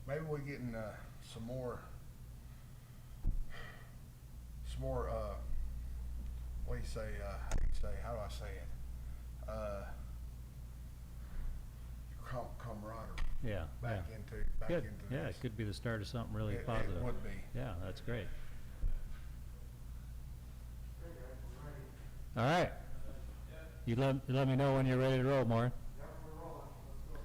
maybe we're getting some more, what do you say, how do I say it? Camaraderie. Yeah. Back yeah. into Good. this. Yeah, it could be the start of something really positive. It would be. Yeah, that's great. All right. You let me know when you're ready to roll, Maureen. Yeah, we're rolling. Let's go.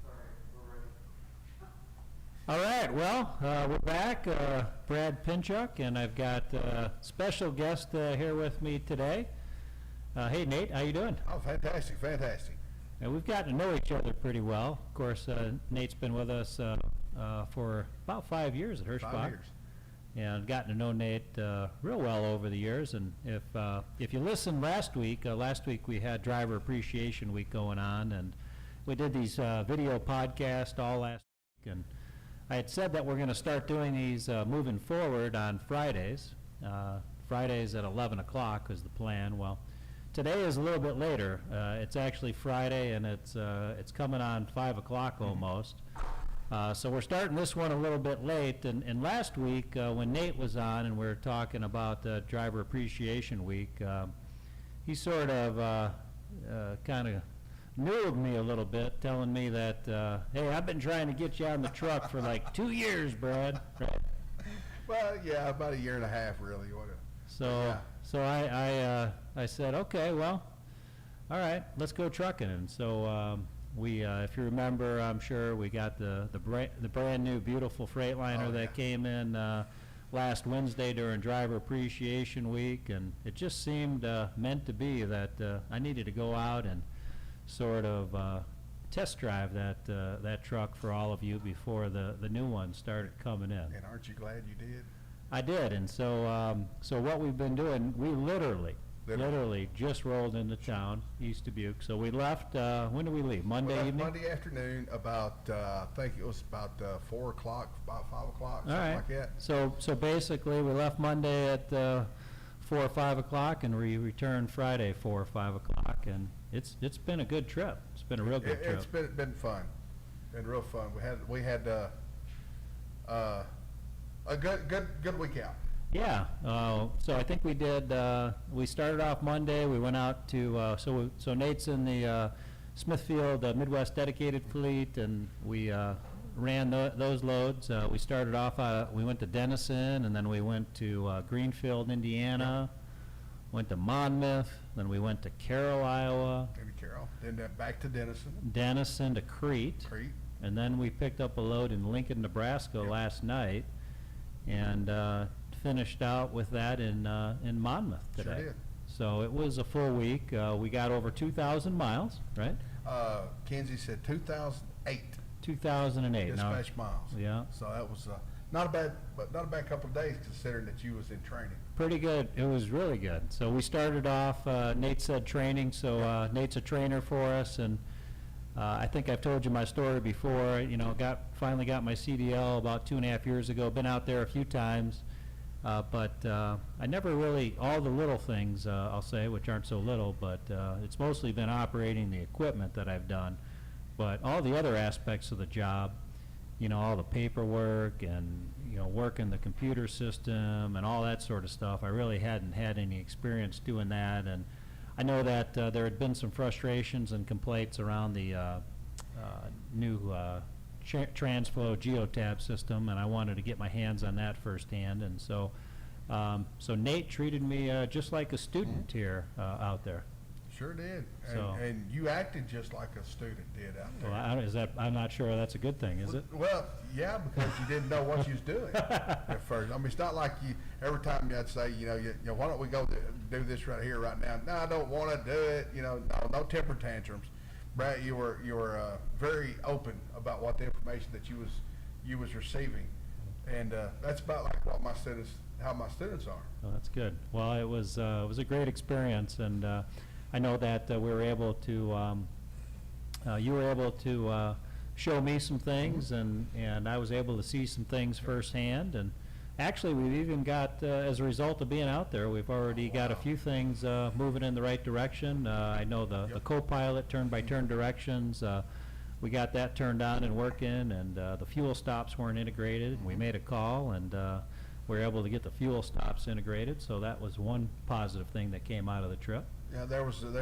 Sorry, we're ready. All right, well, we're back. Brad Pinchuk, and I've got a special guest here with me today. Hey, Nate, how you doing? Oh, fantastic, fantastic. And we've gotten to know each other pretty well. Of course, Nate's been with us for about 5 years at Hirschbach. 5 years. And gotten to know Nate real well over the years. And if you listened last week we had Driver Appreciation Week going on, and we did these video podcasts all last week. And I had said that we're going to start doing these moving forward on Fridays. Fridays at 11 o'clock is the plan. Well, today is a little bit later. It's actually Friday, and it's coming on 5 o'clock almost. So we're starting this one a little bit late. And last week, when Nate was on and we were talking about Driver Appreciation Week, he sort of kind of newed me a little bit, telling me that, hey, I've been trying to get you on the truck for like 2 years, Brad. Right? Well, yeah, about a year and a half, really. So I said, okay, well, all right, let's go trucking. And so we, if you remember, I'm sure we got the brand new beautiful Freightliner that came in last Wednesday during Driver Appreciation Week, and it just seemed meant to be that I needed to go out and sort of test drive that truck for all of you before the new one started coming in. And aren't you glad you did? I did, and so so what we've been doing, we literally just rolled into town, East Dubuque. So we left, when did we leave? Monday evening? Monday afternoon, about, I think it was about 4 o'clock, about 5 o'clock, something right. like that. So basically, we left Monday at 4 or 5 o'clock, and we returned Friday 4 or 5 o'clock, and it's been a good trip. It's been a real good trip. It's been fun, been real fun. We had a good week out. Yeah, so I think we did, we started off Monday, we went out to, so Nate's in the Smithfield Midwest Dedicated Fleet, and we ran those loads. We started off, we went to Denison, and then we went to Greenfield, Indiana, went to Monmouth, then we went to Carroll, Iowa. Maybe Carroll. Then back to Denison. Denison to Crete. And then we picked up a load in Lincoln, Nebraska last night, and finished out with that in Monmouth today. Sure did. So it was a full week. We got over 2,000 miles, right? Kenzie said 2008. 2008. Dispatch miles. Yeah. So that was not a bad couple of days considering that you was in training. Pretty good. It was really good. So we started off, Nate said training, so Nate's a trainer for us, and I think I've told you my story before. You know, finally got my CDL about 2.5 years ago. Been out there a few times, but I never really, all the little things, I'll say, which aren't so little, but it's mostly been operating the equipment that I've done. But all the other aspects of the job, you know, all the paperwork and, you know, working the computer system and all that sort of stuff, I really hadn't had any experience doing that. And I know that there had been some frustrations and complaints around the new TransFlow Geotab system, and I wanted to get my hands on that firsthand. And so Nate treated me just like a student here out there. Sure did. So, and you acted just like a student did out there. Well, I'm not sure that's a good thing, is it? Well, yeah, because you didn't know what you was doing at first. I mean, it's not like you, every time I'd say, you know, why don't we go do this right here, right now? No, I don't want to do it. You know, no temper tantrums. Brad, you were very open about what the information that you was receiving, and that's about like what how my students are. Oh, that's good. Well, it was a great experience, and I know that we were able to, you were able to show me some things, and I was able to see some things firsthand. And actually, we've even got, as a result of being out there, we've already got a few things moving in the right direction. I know the co-pilot turn-by-turn directions. we got that turned on and working, and the fuel stops weren't integrated. And we made a call, and we were able to get the fuel stops integrated. So that was one positive thing that came out of the trip. Yeah, there was some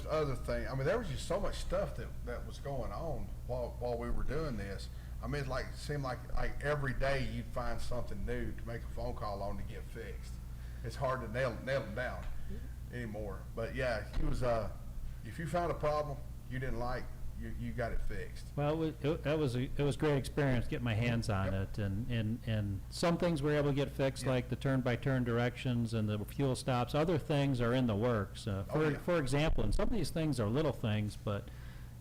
other thing. I mean, there was just so much stuff that was going on while we were doing this. I mean, it seemed like every day you'd find something new to make a phone call on to get fixed. It's hard to nail them down anymore. But yeah, it was if you found a problem you didn't like, you got it fixed. Well, it was a great experience getting my hands on it, and some things we were able to get fixed, like the turn-by-turn directions and the fuel stops. Other things are in the works. For example, and some of these things are little things, but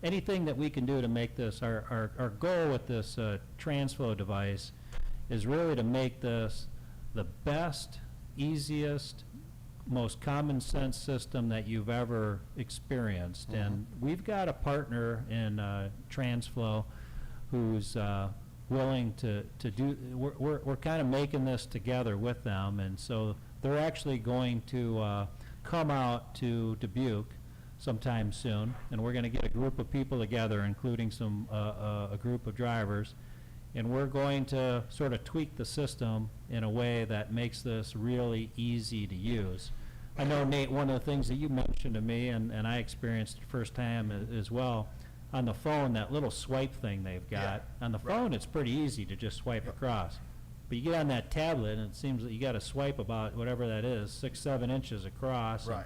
anything that we can do to make this, our goal with this TransFlow device is really to make this the best, easiest, most common sense system that you've ever experienced. And we've got a partner in TransFlow who's willing to do, we're kind of making this together with them, and so they're actually going to come out to Dubuque sometime soon, and we're going to get a group of people together, including a group of drivers, and we're going to sort of tweak the system in a way that makes this really easy to use. I know, Nate, one of the things that you mentioned to me, and I experienced the first time as well, on the phone, that little swipe thing they've got. On the phone, it's pretty easy to just swipe across. But you get on that tablet, and it seems that you got to swipe about whatever that is, 6-7 inches across. Right.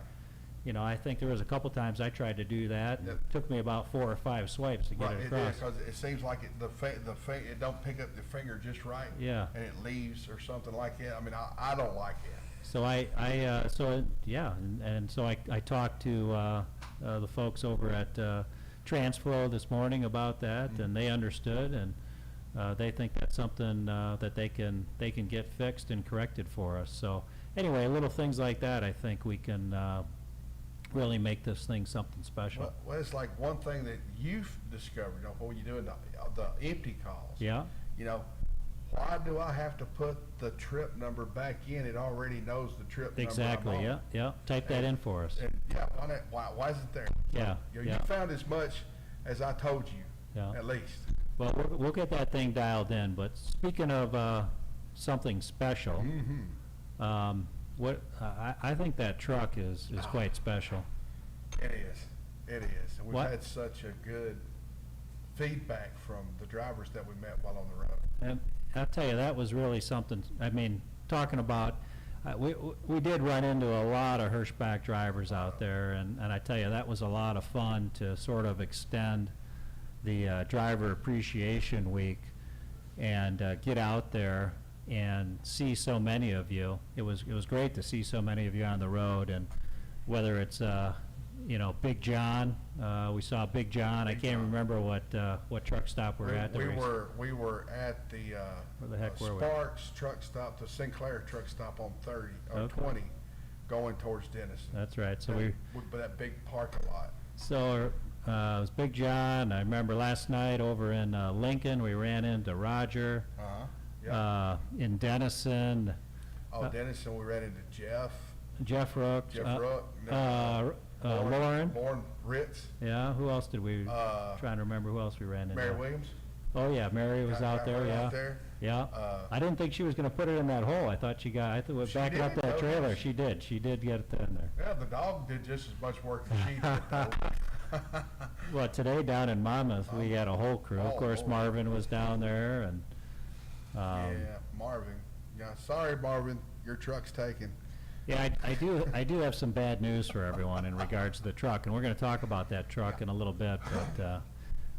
And, I think there was a couple times I tried to do that. Yep. It took me about 4 or 5 swipes to get it across. Because it seems like it don't pick up the finger just right. Yeah. And it leaves or something like that. I mean, I don't like it. So so I talked to the folks over at TransFlow this morning about that, and they understood, and they think that's something that they can get fixed and corrected for us. So anyway, little things like that, I think we can really make this thing something special. Well, it's like one thing that you've discovered, when you're doing the empty calls. Yeah. Why do I have to put the trip number back in? It already knows the trip Exactly. number I'm on. Yeah. Type that in for us. And why isn't there? Yeah. You found as much as I told you, Yeah. at least. Well, we'll get that thing dialed in. But speaking of something special, I think that truck is quite special. It is. And we've What? had such a good feedback from the drivers that we met while on the road. And I'll tell you, that was really something. I mean, talking about, we did run into a lot of Hirschbach drivers out there, and I tell you, that was a lot of fun to sort of extend the Driver Appreciation Week and get out there and see so many of you. It was great to see so many of you on the road, and whether it's Big John, we saw Big John. I can't remember what truck stop we're at. We were at the Where the heck were we? Sparks truck stop, the Sinclair truck stop on 30 or Okay. 20, going towards Denison. That's right. So that big parking lot. So it was Big John. I remember last night over in Lincoln, we ran into Roger. Yeah. In Denison, Denison, we ran into Jeff Rook. Rook. Lauren. Lauren Ritz. Yeah, who else did we, trying to remember who else we ran into? Mary Williams. Oh, yeah, Mary was out there, yeah. Out there. Yeah. I didn't think she was going to put it in that hole. I thought she backing up did, that though. trailer. She did get it in there. Yeah, the dog did just as much work as she did, though. Well, today down in Monmouth, we had a whole crew. Of course, Lord. Marvin was down there, and Yeah, Marvin. Yeah, sorry, Marvin, your truck's taken. yeah, I do have some bad news for everyone in regards to the truck, and we're going to talk about that truck in a little bit. But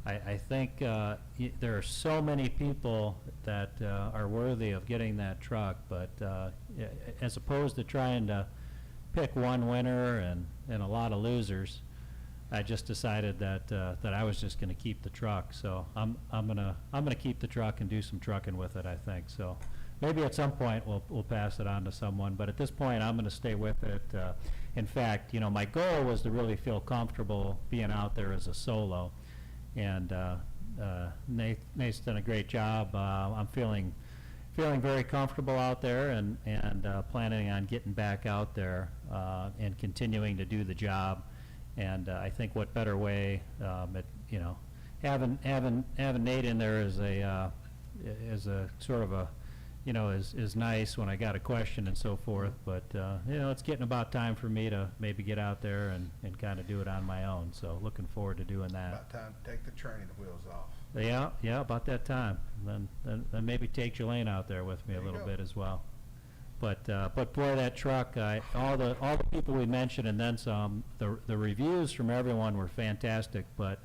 I think there are so many people that are worthy of getting that truck, but as opposed to trying to pick one winner and a lot of losers, I just decided that I was just going to keep the truck. So I'm gonna keep the truck and do some trucking with it, I think. So maybe at some point we'll pass it on to someone, but at this point I'm going to stay with it. In fact, my goal was to really feel comfortable being out there as a solo, and Nate's done a great job. I'm feeling very comfortable out there, and planning on getting back out there and continuing to do the job. And I think what better way, having Nate in there is a sort of a, you know, is nice when I got a question and so forth, but, you know, it's getting about time for me to maybe get out there and kind of do it on my own, so looking forward to doing that. About time to take the training wheels off. Yeah, about that time. Then maybe take Jelaine out there with me a There you little go. bit as well. But boy, that truck, all the people we mentioned and then some, the reviews from everyone were fantastic, but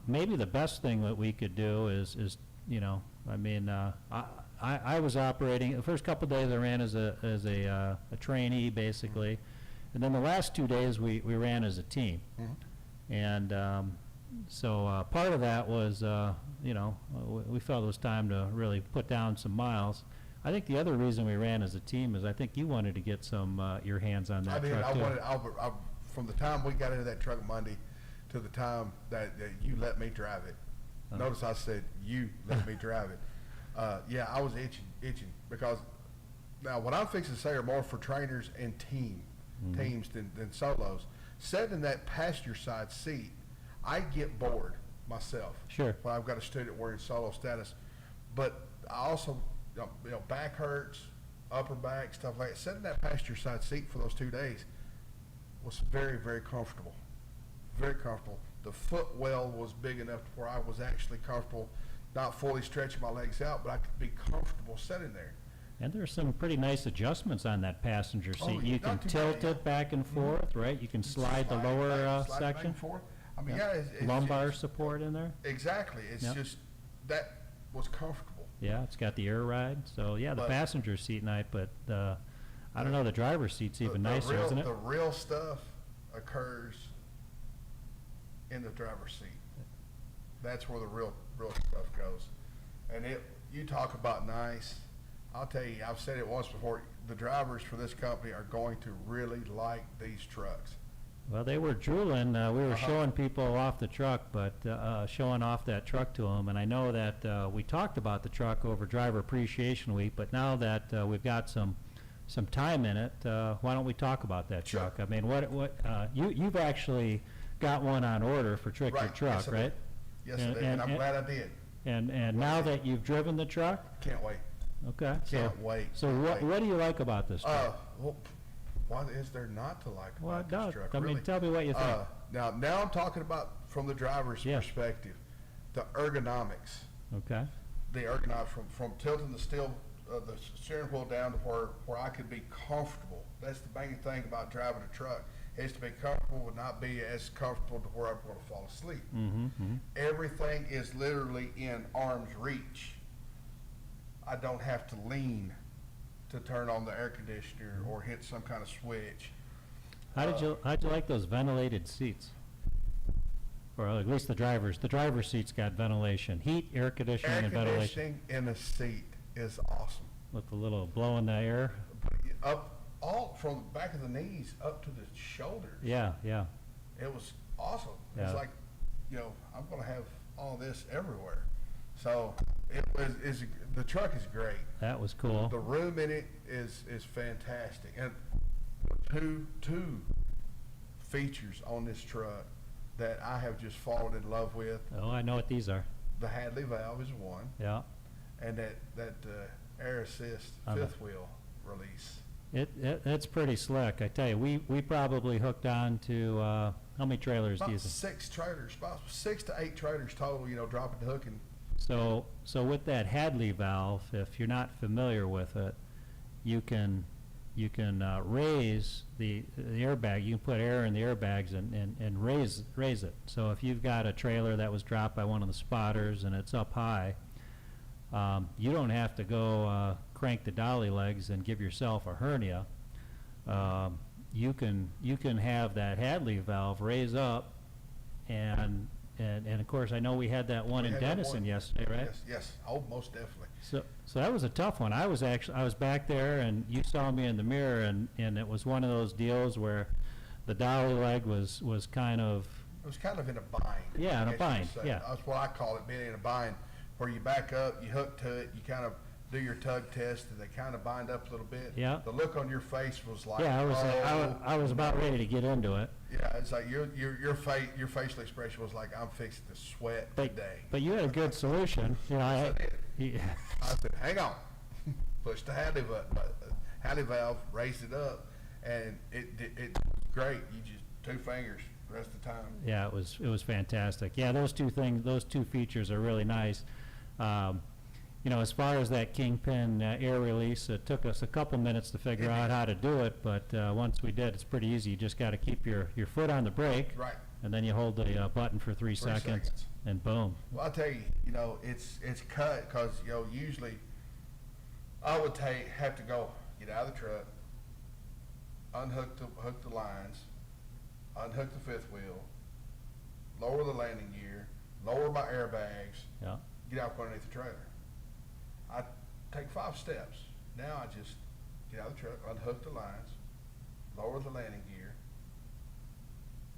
maybe the best thing that we could do is, you know, I mean, I was operating, the first couple of days I ran as a trainee, basically, and then the last 2 days we ran as a team. And so part of that was, you know, we felt it was time to really put down some miles. I think the other reason we ran as a team is I think you wanted to get some, your hands on that I did. truck I too. wanted. From the time we got into that truck Monday to the time that you let me drive it. Notice I said you let me drive it. Yeah, I was itching because now what I'm fixing to say are more for trainers and teams than solos. Sitting in that passenger side seat, I get bored myself. Sure. When I've got a student wearing solo status, but I also, you know, back hurts, upper back, stuff like that. Sitting in that passenger side seat for those 2 days was very, very comfortable. Very comfortable. The footwell was big enough to where I was actually comfortable, not fully stretching my legs out, but I could be comfortable sitting there. And there's some pretty nice adjustments on that passenger Oh, seat. yeah, You can not too tilt bad, yeah. it back and forth, right? You can slide the Slide lower back, slide back section. and forth. I mean, Yeah. yeah, it's Lumbar just- support in there. Exactly. It's Yep. just that was comfortable. Yeah, it's got the air ride. So yeah, the But- passenger seat nice, but I don't know, the driver's seat's even The nicer, real, isn't it? The real stuff occurs in the driver's seat. That's where the real stuff goes. And you talk about nice. I'll tell you, I've said it once before, the drivers for this company are going to really like these trucks. Well, they were drooling. We were Uh-huh. showing people off the truck, but showing off that truck to them. And I know that we talked about the truck over Driver Appreciation Week, but now that we've got some time in it, why don't we talk about that Sure. truck? I mean, you've actually got one on order for Trick Your Right. Truck, Yes, I did. right? Yes, I did, and I'm glad I did. And now that you've driven the truck, Can't wait. okay. Can't wait. So Can't wait. what do you like about this truck? Well, what is there not to like Well, about no, this truck? I mean, really? tell me what you think. Now I'm talking about from the driver's Yeah. perspective, the ergonomics. Okay. The ergonomics from tilting the steering wheel down to where I could be comfortable. That's the main thing about driving a truck, is to be comfortable but not be as comfortable to where I'm going to fall asleep. Mm-hmm. Everything is literally in arm's reach. I don't have to lean to turn on the air conditioner or hit some kind of switch. How'd you like those ventilated seats? Or at least the driver's seat's got ventilation, heat, air conditioning, Air and ventilation. conditioning in a seat is awesome. With the little blow in the air. Up all from the back of the knees up to the shoulders. Yeah, yeah. It was awesome. Yeah. It's like, you know, I'm going to have all this everywhere. So the truck is great. That was cool. The room in it is fantastic. And two features on this truck that I have just fallen in love with. Oh, I know what these are. The Hadley valve is one, Yeah. and that air assist On the- fifth wheel release. It's pretty slick. I tell you, we probably hooked on to, how many trailers do you About think? 6 trailers, about 6 to 8 trailers total, you know, dropping the hook and So with that Hadley valve, if you're not familiar with it, you can raise the airbag. You can put air in the airbags and raise it. So if you've got a trailer that was dropped by one of the spotters and it's up high, you don't have to go crank the dolly legs and give yourself a hernia. You can have that Hadley valve raise up, and of course I know we had that one We in had that Denison one. yesterday, right? Yes, oh, most definitely. So that was a tough one. I was back there, and you saw me in the mirror, and it was one of those deals where the dolly leg was kind of, It was kind of in a bind. Yeah, in a I guess you bind, could say. yeah. That's what I call it, being in a bind, where you back up, you hook to it, you kind of do your tug test, and they kind of bind up a little bit. Yeah. The look on your face was like, yeah, oh, I was about ready to get into it. Yeah, it's like your facial expression was like, I'm fixing to sweat today. But you had a good solution. You know, Yes, I did. he- I said, hang on. Push the Hadley valve, raised it up, and it's great. You just 2 fingers the rest of the time. yeah, it was fantastic. Yeah, those two features are really nice. You know, as far as that Kingpin air release, it took us a couple minutes to figure out how to do it, but once we did, it's pretty easy. You just got to keep your foot on the brake, Right. and then you hold the button for 3 seconds, and boom. Well, I'll tell you, you know, it's cut because, you know, usually I would have to go get out of the truck, hook the lines, unhook the 5th wheel, lower the landing gear, lower my airbags, Yeah. get out from underneath the trailer. I take 5 steps. Now I just get out of the truck, unhook the lines, lower the landing gear,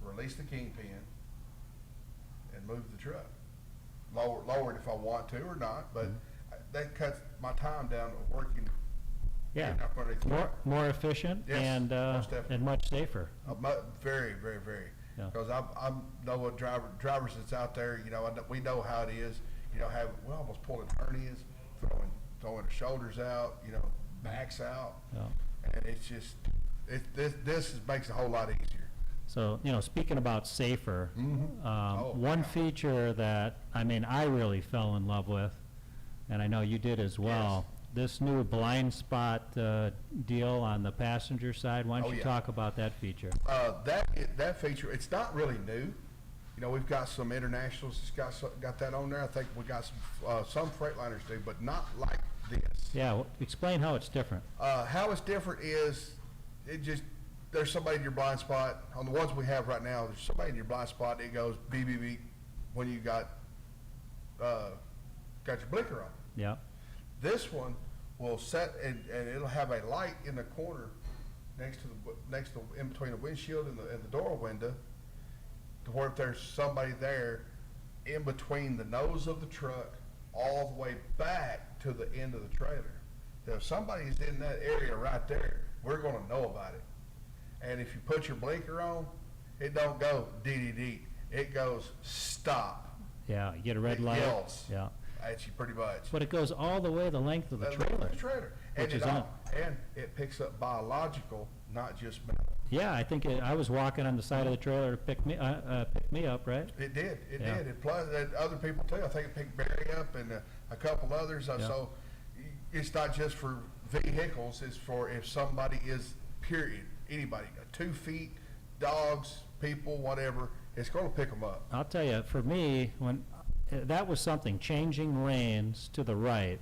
release the kingpin, and move the truck. Lower it if I want to or not, but that cuts my time down of working. Yeah, getting out from underneath the truck. more efficient Yes, and most definitely. much safer. Very, very, very. Yeah. Because I know what drivers that's out there, you know, we know how it is. You know, we're almost pulling hernias, throwing the shoulders out, you know, backs out, Yeah. and it's just this makes it a whole lot easier. So, you know, speaking about safer, one yeah. feature that, I mean, I really fell in love with, and I know you did as well, this new blind spot deal on the passenger side. Why don't you yeah. talk about that feature? That feature, it's not really new. You know, we've got some internationals that's got that on there. I think we got some Freightliners do, but not like this. Yeah, explain how it's different. How it's different is there's somebody in your blind spot. On the ones we have right now, there's somebody in your blind spot. It goes beep beep beep when you got your blinker on. Yeah, This one will set and it'll have a light in the corner next to in between the windshield and the door window, to where if there's somebody there in between the nose of the truck all the way back to the end of the trailer. Now, if somebody's in that area right there, we're going to know about it. And if you put your blinker on, it don't go dee-dee-dee. It goes stop. yeah, you get a red It light. yells. Yeah, At you pretty much. but it goes all the way the length of the Length trailer. of the trailer. And Which is and it picks up biological, not just metal. Yeah, I think I was walking on the side of the trailer to pick me up, right? It did. It Yeah. did. It plus other people too. I think it picked Barry up and a couple others. Yeah. So it's not just for vehicles. It's for if somebody is period anybody 2 feet, dogs, people, whatever. It's going to pick them up. I'll tell you, for me, when that was something, changing lanes to the right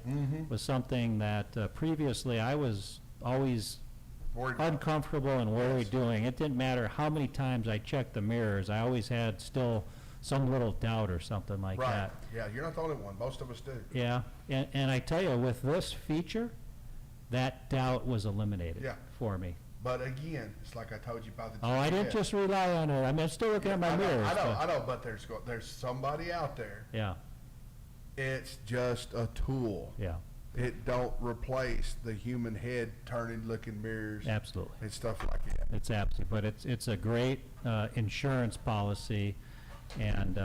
was something that previously I was always Worried about. uncomfortable and worried Yes. doing. It didn't matter how many times I checked the mirrors, I always had still some little doubt or something like Right. that. Yeah, you're not the only one. Most of us do. Yeah, and I tell you, with this feature, that doubt was eliminated Yeah. for me. But again, it's like I told you about the Oh, I didn't GPS. just rely on it. I mean, I'm still looking at my I know, mirrors. I know, but- I know, but there's somebody out there. Yeah, It's just a tool. yeah, It don't replace the human head turning, looking mirrors absolutely. and stuff like that. It's absolutely, but it's a great insurance policy, and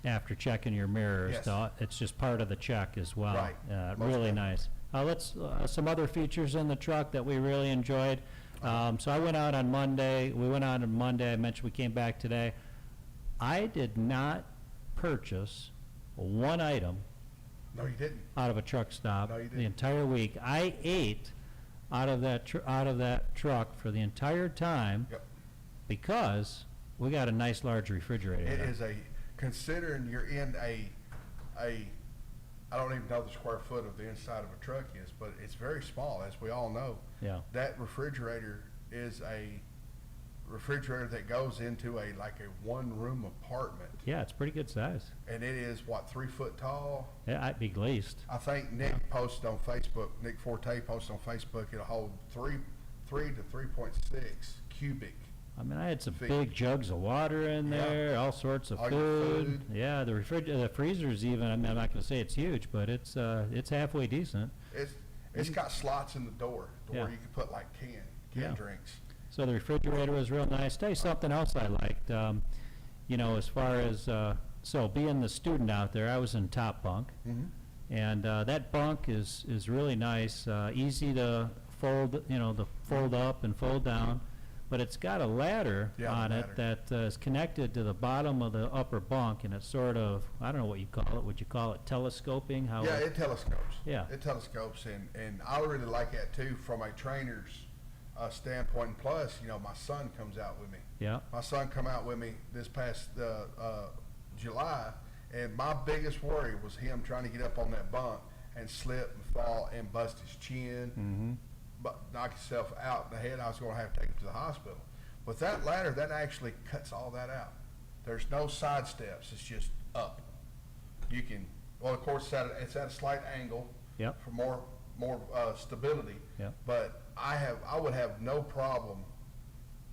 after checking your mirrors, Yes. it's just part of the check as well. Right. Most Really definitely. nice. Let's some other features in the truck that we really enjoyed. So I went out on Monday. We went out on Monday. I mentioned we came back today. I did not purchase one item No, you didn't. out of a truck stop No, you the didn't. entire week. I ate out of that truck for the entire time Yep. because we got a nice large refrigerator. It there. is considering you're in I don't even know the square foot of the inside of a truck is, but it's very small, as we all know. Yeah, That refrigerator is a refrigerator that goes into a one-room apartment, yeah, it's pretty good size. and it is 3 foot tall. Yeah, I'd be glazed. I think Nick posted on Facebook. Nick Forte posted on Facebook. It'll hold 3 to 3.6 cubic. I mean, I had some Feet. big jugs of water in Yeah. there, all sorts of All your food. food. Yeah, the freezer's even. I mean, I'm not going to say it's huge, but it's halfway decent. It's got slots in the door to Yeah. where you can put canned Yeah. drinks. So the refrigerator was real nice. Tell you something else I liked, you know, as far as, so being the student out there, I was in top bunk. Mm-hmm. And that bunk is really nice, easy to fold, you know, to fold up and fold down. But it's got a ladder Yeah, on ladder. it that is connected to the bottom of the upper bunk, and it's sort of, I don't know what you call it. Would you call it telescoping? How Yeah, it telescopes. Yeah. It telescopes, and I really like that too from a trainer's standpoint. And plus, you know, my son comes out with me. Yeah. My son come out with me this past July, and my biggest worry was him trying to get up on that bunk and slip and fall and bust his chin, Mm-hmm. but knock himself out in the head. I was going to have to take him to the hospital. With that ladder, that actually cuts all that out. There's no side steps. It's just up. You can, well, of course, it's at a slight angle Yep. for more stability. Yep. But I would have no problem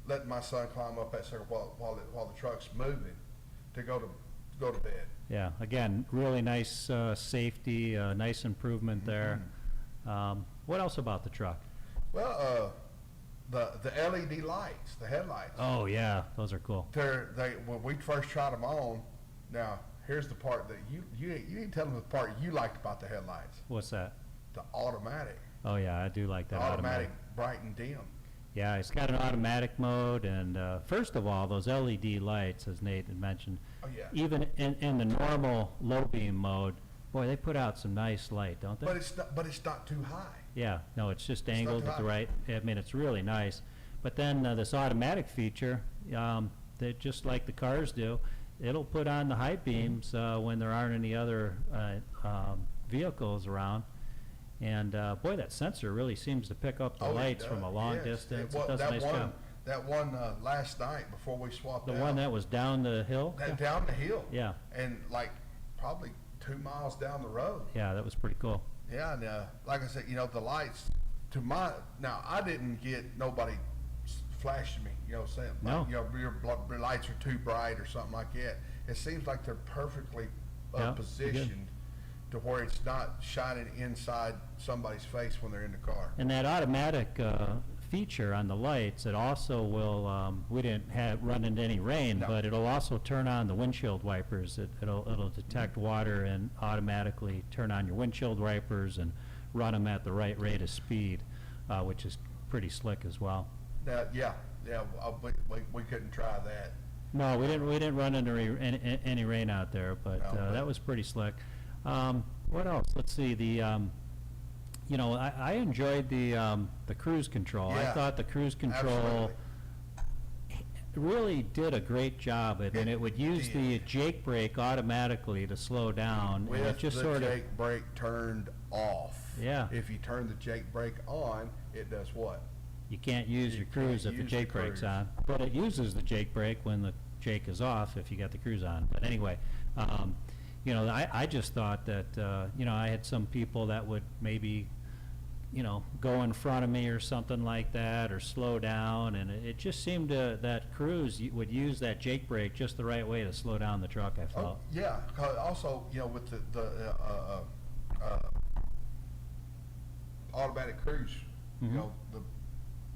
letting my son climb up that circle while the truck's moving to go to bed. Yeah. Again, really nice safety, nice improvement there. What else about the truck? Well, the LED lights, the headlights. Oh yeah, those are cool. When we first tried them on, now here's the part that you didn't tell them the part you liked about the headlights. What's that? The automatic. Oh yeah, I do like that Automatic bright and dim. Yeah, it's got an automatic mode, and first of all, those LED lights, as Nate had mentioned, Oh yeah. even in the normal low beam mode, boy, they put out some nice light, don't they? But it's not too high. Yeah, no, it's just not angled at the high. right. I mean, it's really nice. But then this automatic feature, that just like the cars do, it'll put on the high beams when there aren't any other vehicles around. And boy, that sensor really seems to pick up the Oh, it lights from a does, long yes. distance. Well, It does a nice job. That one last night before we swapped The out. one that was down the hill? Down the hill. Yeah, And like probably 2 miles down the road. yeah, that was pretty cool. Yeah, and like I said, you know, the lights now I didn't get nobody flashing me, you know, saying, No. like, you know, your lights are too bright or something like that. It seems like they're perfectly Yeah, good. positioned to where it's not shining inside somebody's face when they're in the car. And that automatic feature on the lights, it also will, we didn't run into any rain, No. but it'll also turn on the windshield wipers. It'll detect water and automatically turn on your windshield wipers and run them at the right rate of speed, which is pretty slick as well. Yeah, we couldn't try that. No, we didn't run into any rain out there, but No, but- that was pretty slick. What else? Let's see, you know, I enjoyed the cruise control. I Yeah, thought the cruise control really did a great job, and it would use the Jake brake automatically to slow down, and it With just the sort of, Jake brake turned off. Yeah. If you turn the Jake brake on, it does what? you can't use you your cruise can't if the use the Jake brake's cruise. on, but it uses the Jake brake when the Jake is off if you got the cruise on. But anyway, you know, I just thought that, you know, I had some people that would maybe, you know, go in front of me or something like that, or slow down, and it just seemed that cruise would use that Jake brake just the right way to slow down the truck, I Oh, felt. yeah, 'cause also, you know, with the automatic cruise, you Mhm. know, the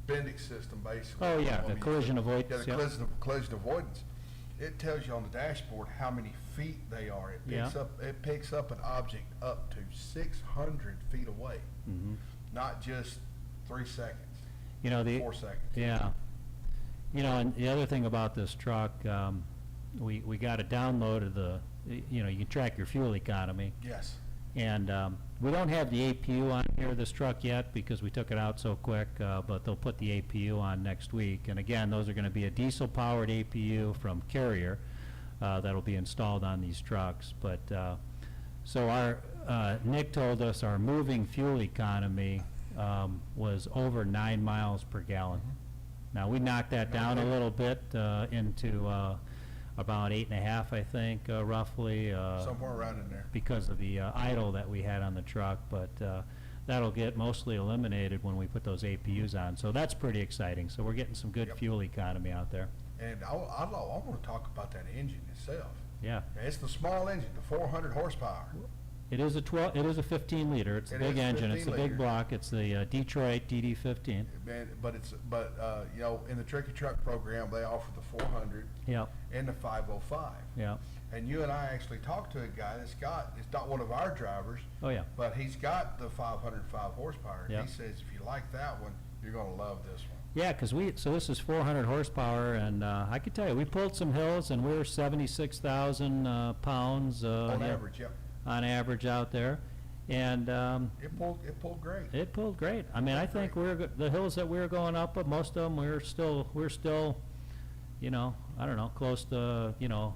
Bendix system basically. Oh, yeah, I the mean, collision yeah, avoidance, the yep. collision avoidance. It tells you on the dashboard how many feet they are. Yeah. It picks up an object up to 600 feet away, Mhm. not just 3 seconds, You know, 4 seconds. yeah. You know, and the other thing about this truck, we got a download of you know, you can track your fuel economy. Yes. And we don't have the APU on here, this truck, yet, because we took it out so quick, but they'll put the APU on next week. And again, those are going to be a diesel-powered APU from Carrier that'll be installed on these trucks. But, so Nick told us our moving fuel economy was over 9 miles per gallon. Now, we knocked that down a little bit into about 8.5, I think, roughly. Somewhere around in there. Because of the idle that we had on the truck, but that'll get mostly eliminated when we put those APUs on. So that's pretty exciting. So we're getting some good Yep. fuel economy out there. And I want to talk about that engine itself. Yeah. It's the small engine, the 400 horsepower. It is a 12, it is a 15 liter. It's a It big is engine. It's a 15 big liter. block. It's the Detroit DD15. But you know, in the Tricky Truck program, they offer the 400 Yep, and the 505. yep. And you and I actually talked to a guy that's got, it's not one of our drivers, Oh, yeah. but he's got the 505 horsepower. Yeah. He says if you like that one, you're gonna love this one. Yeah, because so this is 400 horsepower, and I could tell you, we pulled some hills, and we were 76,000 pounds. On yeah, average, yep. on average out there. And It pulled great. it pulled great. I mean, I think the hills that we were going up, but most of them, we're still, you know, I don't know, close to, you know,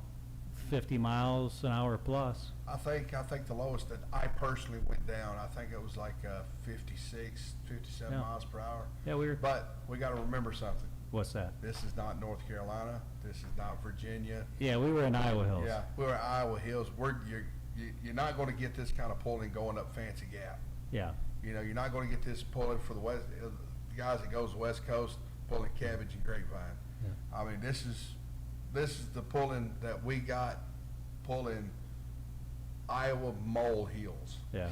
50 miles an hour plus. I think the lowest that I personally went down, I think it was like 56, 57 Yeah. miles per hour. Yeah, we were. But we got to remember something. What's that? This is not North Carolina. This is not Virginia. Yeah, we were in Iowa Hills. Yeah, we were at Iowa Hills. You're not going to get this kind of pulling going up Fancy Gap. Yeah. You know, you're not going to get this pulling for the west. The guys that goes West Coast pulling cabbage and grapevine. Yeah. I mean, this is the pulling that we got pulling Iowa mole hills. Yeah.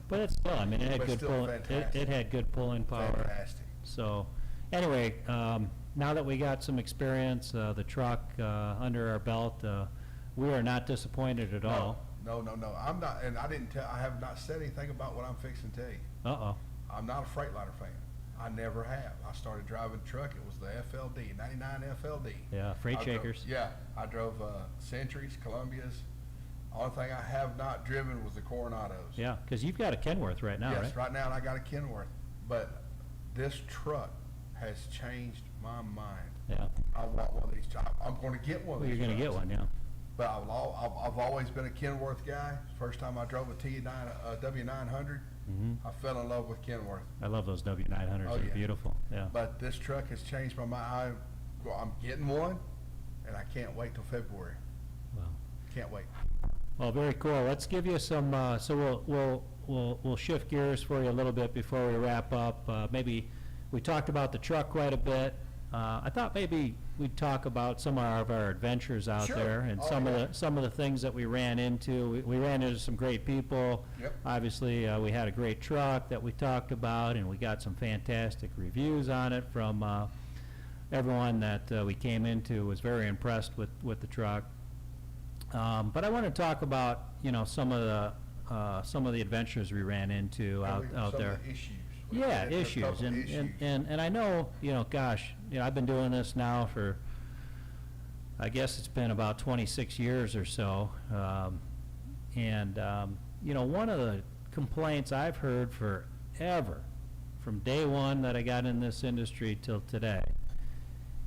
But it's still, I mean, it had But good still pulling. It fantastic. had good pulling power. Fantastic. So, anyway, now that we got some experience, the truck under our belt, we are not disappointed at all. No. I'm not, and I have not said anything about what I'm fixing to tell you. Uh-oh. I'm not a Freightliner fan. I never have. I started driving a truck. It was the FLD, 99 FLD. Yeah, freight shakers. I drove Centuries, Columbias. Only thing I have not driven was the Coronados. Yeah, because you've got a Kenworth right now, Yes, right? now I got a Kenworth. But this truck has changed my mind. Yeah. I want one of these. I'm going to get one of Well, these. you're going to get trucks. one, yeah. But I've always been a Kenworth guy. First time I drove a W900, I fell in love with Kenworth. I love those W900s. Oh, They're yeah. beautiful. Yeah. But this truck has changed my mind. I'm getting one, and I can't wait till February. Well, Can't wait. well, very cool. Let's give you some. So we'll shift gears for you a little bit before we wrap up. Maybe we talked about the truck quite a bit. I thought maybe we'd talk about some of our adventures out Sure. there and Oh, some yeah. of the things that we ran into. We ran into some great people. Yep. Obviously, we had a great truck that we talked about, and we got some fantastic reviews on it from everyone that we came into was very impressed with the truck. But I want to talk about, you know, some of the adventures we ran into out Some there. of the issues. We Yeah, had a issues, couple and, issues. and I know, you know, gosh, you know, I've been doing this now for, I guess it's been about 26 years or so, you know, one of the complaints I've heard forever, from day one that I got in this industry till today,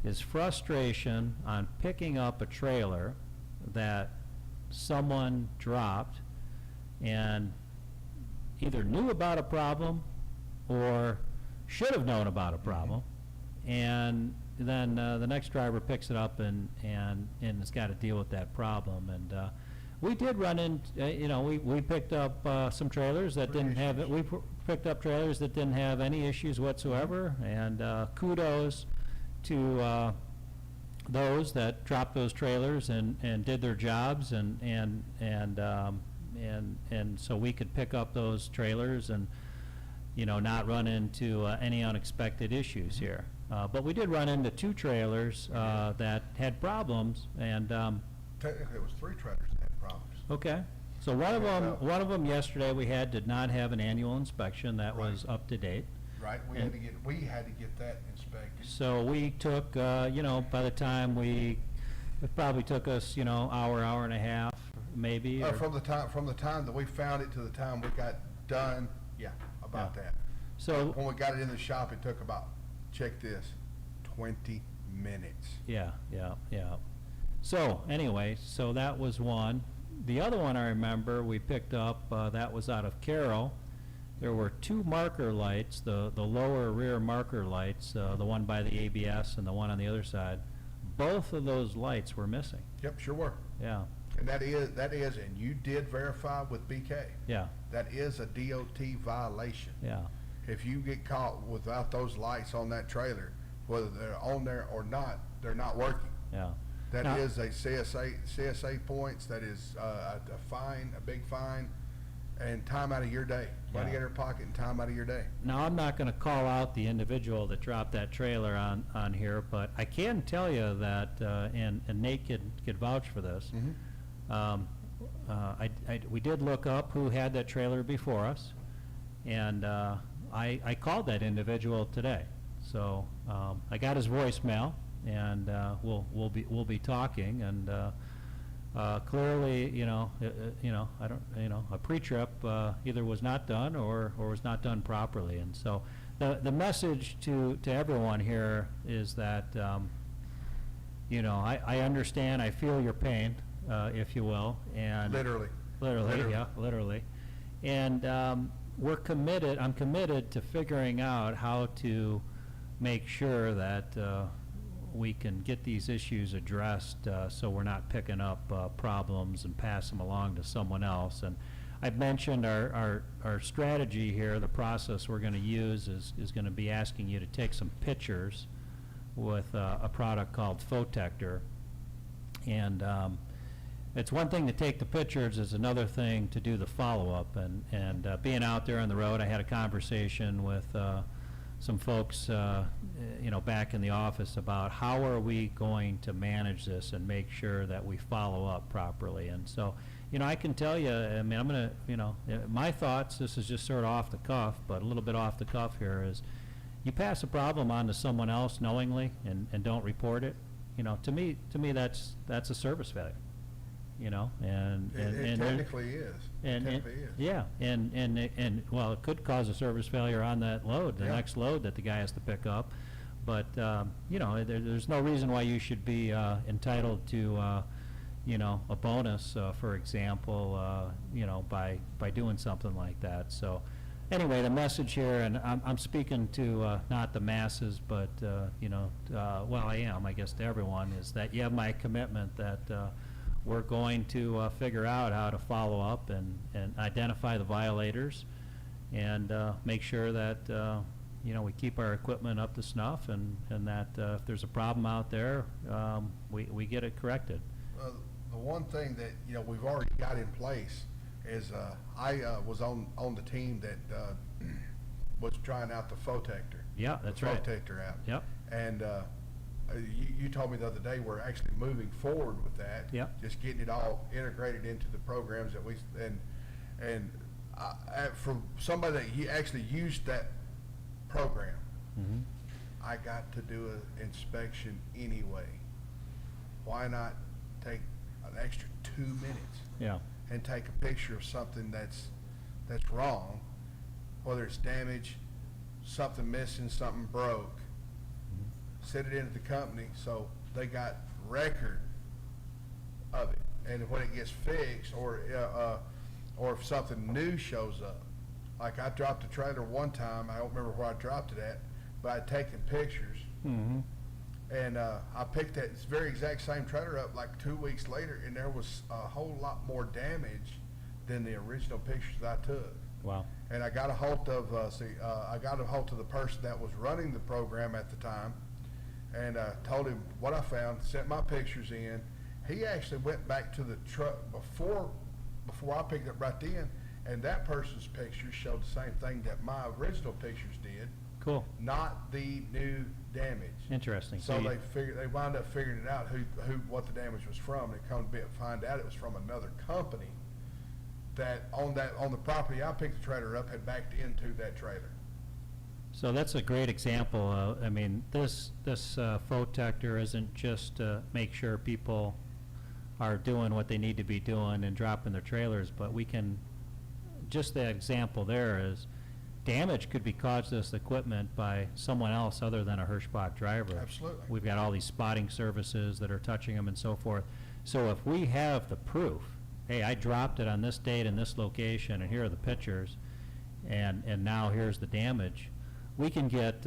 is frustration on picking up a trailer that someone dropped and either knew about a problem or should have known about a problem, and then the next driver picks it up and has got to deal with that problem. And we did run in, you know, we picked up some trailers that didn't have, picked up trailers that didn't have any issues whatsoever, and kudos to those that dropped those trailers and did their jobs, and so we could pick up those trailers and, you know, not run into any unexpected issues here. But we did run into two trailers that had problems, and Technically, it was 3 trailers that had problems. okay. So one of them yesterday we had did not have an annual inspection that was up to date. Right, we had to get that inspected. So we took, you know, by the time it probably took us, you know, hour and a half, maybe. or- From the time that we found it to the time we got done, about Yeah. that. So, When we got it in the shop, it took about, check this, 20 minutes. yeah. So, anyway, so that was one. The other one I remember we picked up, that was out of Carroll. There were 2 marker lights, the lower rear marker lights, the one by the ABS and the one on the other side. Both of those lights were missing. Yep, sure were. Yeah, And that is, and you did verify with BK, yeah, that is a DOT violation. yeah. If you get caught without those lights on that trailer, whether they're on there or not, they're not working. Yeah. That Now- is a CSA points, that is a fine, a big fine, and time out of your day. Money Yeah. in her pocket and time out of your day. Now, I'm not gonna call out the individual that dropped that trailer on here, but I can tell you that, and Nate could vouch for this. We did look up who had that trailer before us, and I called that individual today. So I got his voicemail, and we'll be talking, and clearly, I don't, a pre-trip either was not done or was not done properly. And so the message to everyone here is that, I understand, I feel your pain, if you will, and Literally. literally, yeah, literally. And I'm committed to figuring out how to make sure that we can get these issues addressed, so we're not picking up problems and pass them along to someone else. And I've mentioned our strategy here, the process we're going to use is going to be asking you to take some pictures with a product called Detector. And it's one thing to take the pictures, it's another thing to do the follow-up. And being out there on the road, I had a conversation with some folks, back in the office about how are we going to manage this and make sure that we follow up properly. And so, I can tell you, I'm going to, my thoughts, this is just sort of off the cuff, but a little bit off the cuff here, is you pass a problem on to someone else knowingly and don't report it, to me that's a service failure. And It technically is. and Technically is. yeah, and well, it could cause a service failure on that load, the Yeah. next load that the guy has to pick up. But there's no reason why you should be entitled to a bonus, for example, by doing something like that. So anyway, the message here, and I'm speaking to not the masses, but I am, I guess, to everyone, is that you have my commitment that we're going to figure out how to follow up and identify the violators and make sure that we keep our equipment up to snuff, and that if there's a problem out there, we get it corrected. The one thing that we've already got in place is I was on the team that was trying out the Detector. Yeah, that's right. Detector app. Yep. And you told me the other day we're actually moving forward with that. Yep. Just getting it all integrated into the programs that from somebody that actually used that program, Mm-hmm. I got to do an inspection anyway. Why not take an extra 2 minutes Yeah. and take a picture of something that's wrong, whether it's damage, something missing, something broke, send it into the company so they got record of it, and when it gets fixed or if something new shows up. Like I dropped a trailer one time, I don't remember where I dropped it at, but I'd taken pictures, Mm-hmm. and I picked that very exact same trailer up like 2 weeks later, and there was a whole lot more damage than the original pictures that I took. Wow. And I got a hold of the person that was running the program at the time, and told him what I found, sent my pictures in. He actually went back to the truck before I picked it up right then, and that person's pictures showed the same thing that my original pictures did, Cool. not the new damage. Interesting. So you- they wound up figuring it out what the damage was from, and come to find out it was from another company that on the property I picked the trailer up had backed into that trailer. So that's a great example. This Detector isn't just to make sure people are doing what they need to be doing and dropping their trailers, but we can, just the example there is, damage could be caused to this equipment by someone else other than a Hirschbach driver. Absolutely. We've got all these spotting services that are touching them and so forth. So if we have the proof, hey, I dropped it on this date in this location, and here are the pictures, and now here's the damage, we can get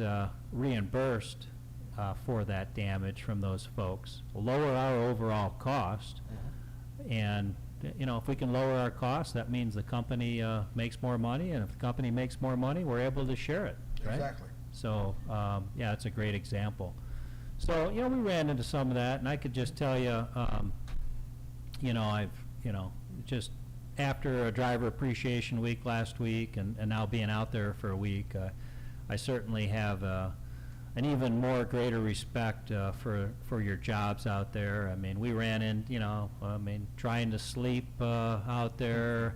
reimbursed for that damage from those folks, lower our overall cost, and if we can lower our costs, that means the company makes more money, and if the company makes more money, we're able to share it, right? Exactly. So, yeah, it's a great example. So, we ran into some of that, and I could just tell you, I've, just after a driver appreciation week last week and now being out there for a week, I certainly have an even more greater respect for your jobs out there. I mean, we ran in, trying to sleep out there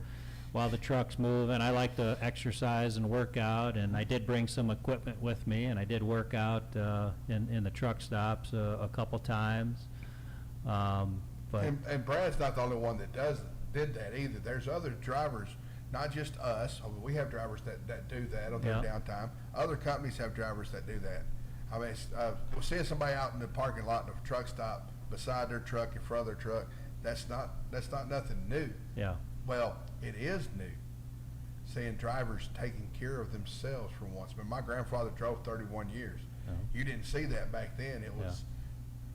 while the truck's moving. I like to exercise and work out, and I did bring some equipment with me, and I did work out in the truck stops a couple times. But And Brad's not the only one that did that either. There's other drivers, not just us. I mean, we have drivers that do that on their Yeah. downtime. Other companies have drivers that do that. I mean, we'll see somebody out in the parking lot in a truck stop beside their truck, in front of their truck. That's not nothing new. yeah, Well, it is new. Seeing drivers taking care of themselves for once. But my grandfather drove 31 years. Yeah. You didn't see that back then. It was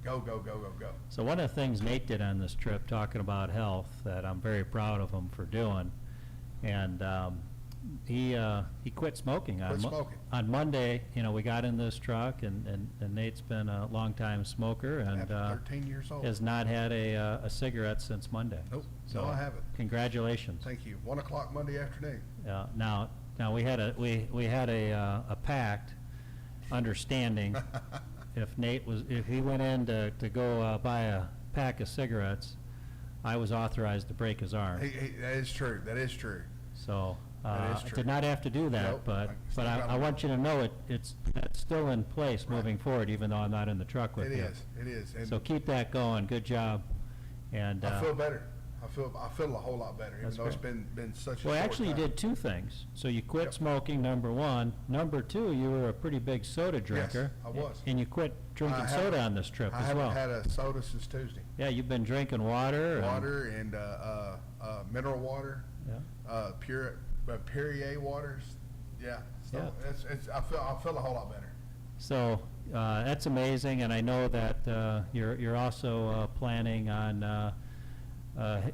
go, go, go, go, go. So one of the things Nate did on this trip, talking about health, that I'm very proud of him for doing, and he quit smoking. Quit smoking. On Monday, we got in this truck, and Nate's been a longtime smoker and After 13 years old. has not had a cigarette since Monday. Nope. So No, I haven't. Congratulations. Thank you. 1 o'clock Monday afternoon. Now we had a pact understanding. If he went in to go buy a pack of cigarettes, I was authorized to break his arm. That is true. That is true. So That is I true. did not have to do that, Nope. but Still got I it. want you to know that's still in place Right. moving forward, even though I'm not in the truck with It you. is. It is. And So keep that going. Good job. And I feel better. I feel a whole lot better, even That's though it's great. been such a well, short actually, you time. did two things. So you quit Yep. smoking, number one. Number two, you were a pretty big soda drinker. I was. And you quit drinking I soda haven't- on this trip I as haven't well. had a soda since Tuesday. Yeah, you've been drinking water. Water and mineral water, Yeah. Perrier waters. Yeah. So Yeah. I feel a whole lot better. So that's amazing, and I know that you're also planning on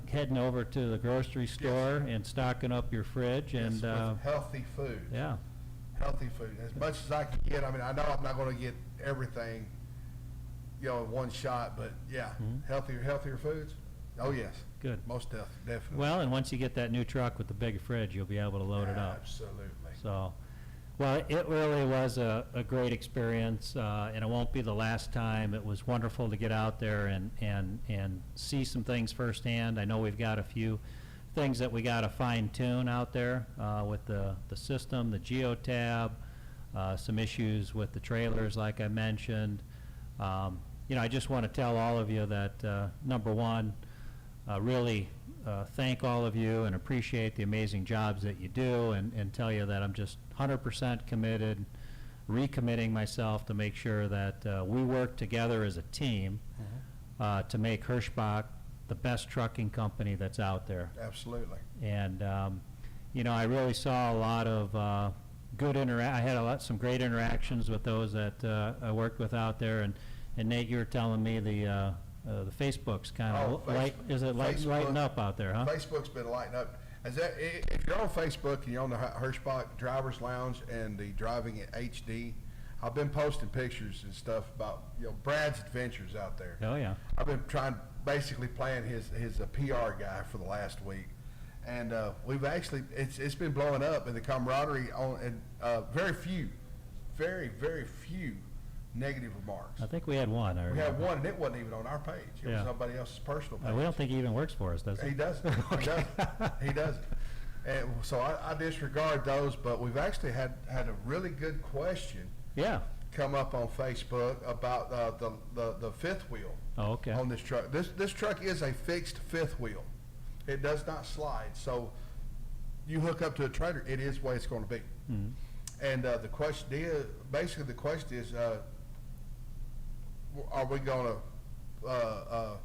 heading over to the grocery store and stocking up your fridge, Yes, and with healthy food. yeah, Healthy food, as much as I can get. I mean, I know I'm not going to get everything, in one shot, but yeah, Mhm. healthier foods. Oh yes, good. most definitely. Well, and once you get that new truck with the big fridge, you'll be able to load it up. Absolutely. So, well, it really was a great experience, and it won't be the last time. It was wonderful to get out there and see some things firsthand. I know we've got a few things that we got to fine tune out there with the system, the geotab, some issues with the trailers, like I mentioned. I just want to tell all of you that number one, really thank all of you and appreciate the amazing jobs that you do, and tell you that I'm just 100% committed, recommitting myself to make sure that we work together as a team to make Hirschbach the best trucking company that's out there. Absolutely. And I really saw a lot of I had some great interactions with those that I worked with out there, and Nate, you were telling me the Facebook's kind of lighting up out there, huh? Facebook's been lighting up. If you're on Facebook and you're on the Hirschbach Drivers Lounge and the Driving at HD, I've been posting pictures and stuff about Brad's adventures out there. Oh yeah. I've been basically playing his PR guy for the last week, and we've actually it's been blowing up, and the camaraderie and very very few negative remarks. I think we had one. We had one, and it wasn't even on our page. It Yeah. was somebody else's personal page. We don't think he even works for us, does he? He doesn't. He doesn't. And so I disregard those, but we've actually had a really good question Yeah. come up on Facebook about the fifth wheel Oh, okay. on this truck. This truck is a fixed fifth wheel. It does not slide. So you hook up to a trailer, it is the way it's going to be. Mhm. And the question is, are we going to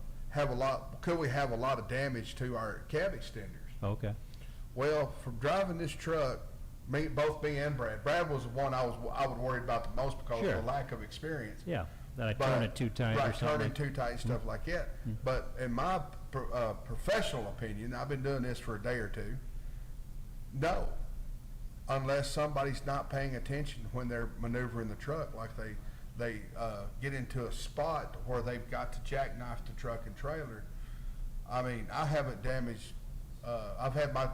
could we have a lot of damage to our cab extenders? Okay. Well, from driving this truck, both me and Brad was the one I would worry about the most because Sure. of the lack of experience. Yeah. That I turn it too tight or Right, something. turning too tight, stuff like that. But in my professional opinion, I've been doing this for a day or two. No, unless somebody's not paying attention when they're maneuvering the truck, like they get into a spot where they've got to jackknife the truck and trailer. I mean, I haven't damaged I've had my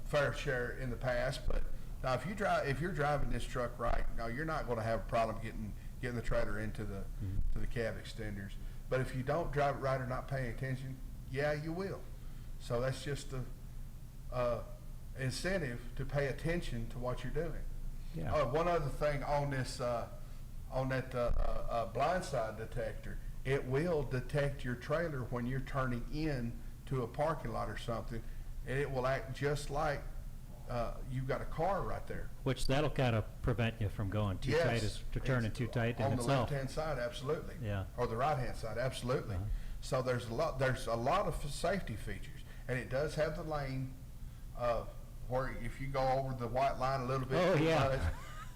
fair share in the past, but now if you're driving this truck right, now you're not going to have a problem getting the trailer into the to the cab extenders. But if you don't drive it right or not paying attention, yeah, you will. So that's just the incentive to pay attention to what you're doing. Yeah. One other thing on this, on that blindside detector, it will detect your trailer when you're turning in to a parking lot or something, and it will act just like you've got a car right there. Which that'll kind of prevent you from going too tight, to turning too tight in on the itself. left-hand side, absolutely. Yeah. Or the right-hand side, absolutely. Uh-huh. So there's a lot of safety features, and it does have the lane where if you go over the white line a little bit, Oh, too yeah.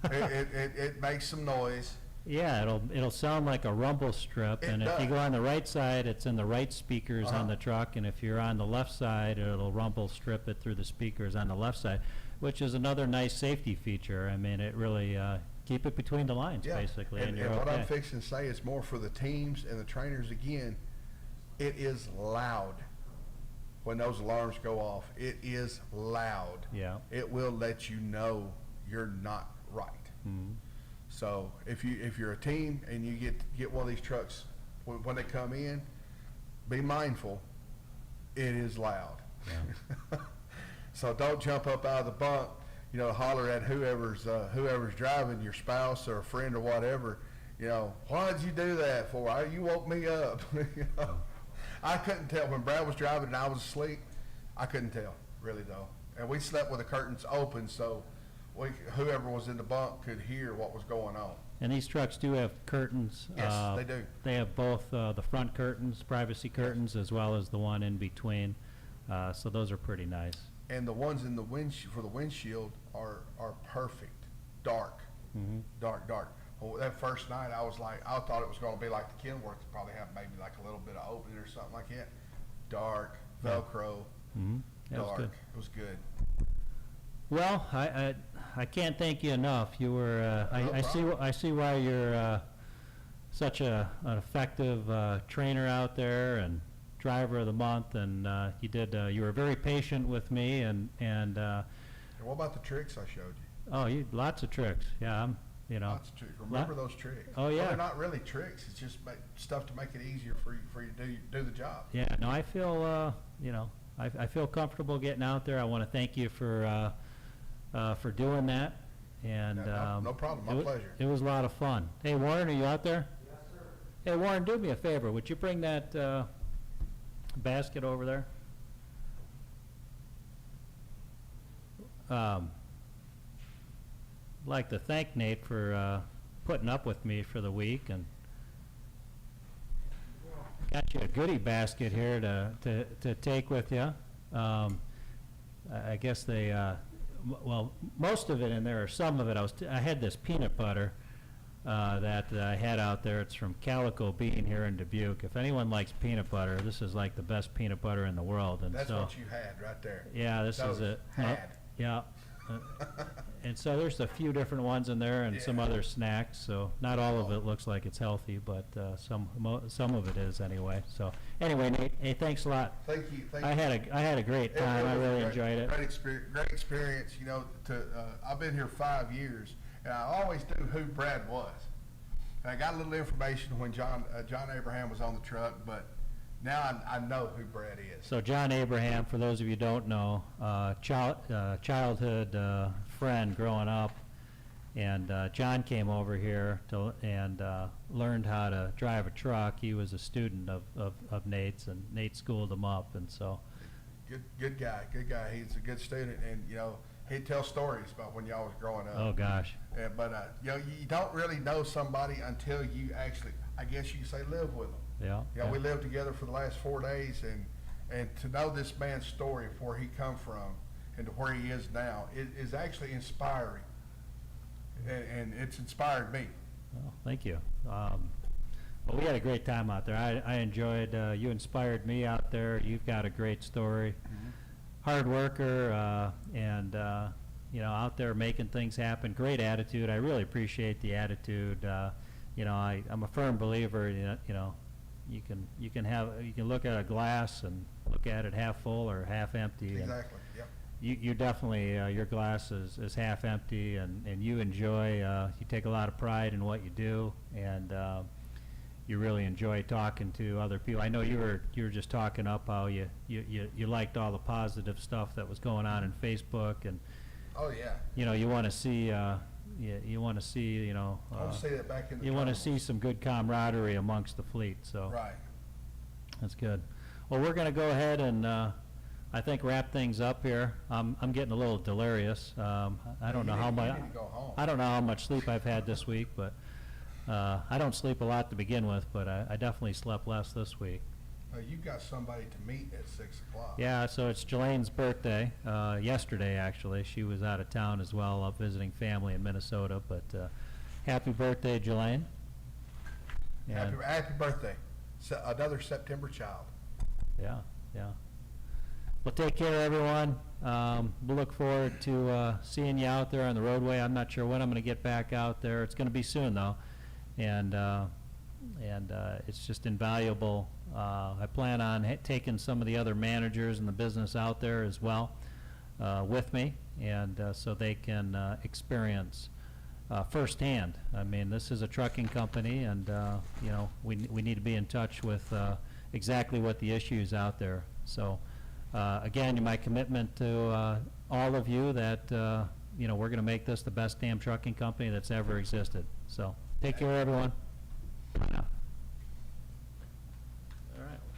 much, it makes some noise. Yeah, it'll sound like a rumble strip, It and if you does. go on the right side, it's in the right speakers on Uh-huh. the truck, and if you're on the left side, it'll rumble strip it through the speakers on the left side, which is another nice safety feature. I mean, it really keep it between the lines, Yeah. basically, and you're what I'm okay. fixing to say is more for the teams and the trainers again. It is loud when those alarms go off. It is loud. Yeah. It will let you know you're not right. Mhm. So if you're a team and you get one of these trucks when they come in, be mindful. It is loud. Yeah. So don't jump up out of the bunk, holler at whoever's driving, your spouse or a friend or whatever. Why did you do that for? You woke me up. I couldn't tell when Brad was driving and I was asleep. I couldn't tell, really though. And we slept with the curtains open, so whoever was in the bunk could hear what was going on. And these trucks do have curtains. Yes, they do. They have both the front curtains, privacy curtains, as well as the one in between. So those are pretty nice. And the ones in the for the windshield are perfect, dark, Mhm. dark. Well, that first night I thought it was going to be like the Kenworth, probably have maybe like a little bit of opening or something like that. Dark, Velcro, Mhm. That was dark. good. It was good. Well, I can't thank you enough. You were No I see why you're such an effective trainer out there and driver of the month, and you were very patient with me, and And what about the tricks I showed you? lots of tricks. Yeah, Lots of tricks. Remember those tricks? Oh, Well, yeah. they're not really tricks. It's just stuff to make it easier for you to do the job. Yeah, no, I feel I feel comfortable getting out there. I want to thank you for doing that, and Yeah, no problem. My pleasure. It was a lot of fun. Hey, Warren, are you out there? Yes, sir. Hey, Warren, do me a favor. Would you bring that basket over there? I'd like to thank Nate for putting up with me for the week, and got you a goodie basket here to take with you. I guess most of it in there, or some of it, I had this peanut butter that I had out there. It's from Calico Bean here in Dubuque. If anyone likes peanut butter, this is like the best peanut butter in the world. And That's so, what you had right there. yeah, this is Those it. had. Yeah. And so there's a few different ones in there and some Yeah. other snacks. So not all of it looks like it's healthy, but some of it is anyway. So anyway, Nate, hey, thanks a lot. Thank you. I had a great time. I really enjoyed it. Great experience. I've been here 5 years, and I always knew who Brad was. And I got a little information when John Abraham was on the truck, but now I know who Brad is. So John Abraham, for those of you who don't know, childhood friend growing up, and John came over here and learned how to drive a truck. He was a student of Nate's, and Nate schooled him up, and so. Good guy. He's a good student, and he'd tell stories about when y'all was growing up. Oh gosh. But you don't really know somebody until you actually, I guess you could say, live with them. Yeah. We lived together for the last 4 days, and to know this man's story, of where he come from and to where he is now, is actually inspiring, and it's inspired me. Well, thank you. Well, we had a great time out there. I enjoyed. You inspired me out there. You've got a great story. Hard worker, and out there making things happen. Great attitude. I really appreciate the attitude. I'm a firm believer. you can look at a glass and look at it half full or half empty. and Exactly, yep. you definitely, your glass is half empty, and you enjoy, you take a lot of pride in what you do, and you really enjoy talking to other people. I know you were just talking up how you liked all the positive stuff that was going on in Facebook, and Oh, yeah. you want to see, you want to see, I want to see that back in the you want to terminals. see some good camaraderie amongst the fleet, so. Right. That's good. Well, we're going to go ahead and, I think, wrap things up here. I'm getting a little delirious. I don't know how much. You need to go home. I don't know how much sleep I've had this week, but I don't sleep a lot to begin with, but I definitely slept less this week. You've got somebody to meet at 6 o'clock. Yeah, so it's Jelane's birthday, yesterday actually. She was out of town as well, visiting family in Minnesota, but happy birthday, Jelane. Happy birthday. Another September child. Yeah, yeah. Well, take care, everyone. We'll look forward to seeing you out there on the roadway. I'm not sure when I'm going to get back out there. It's going to be soon, though, and it's just invaluable. I plan on taking some of the other managers in the business out there as well with me, and so they can experience firsthand. I mean, this is a trucking company, and we need to be in touch with exactly what the issues out there. So again, my commitment to all of you that we're going to make this the best damn trucking company that's ever existed. So take care, everyone.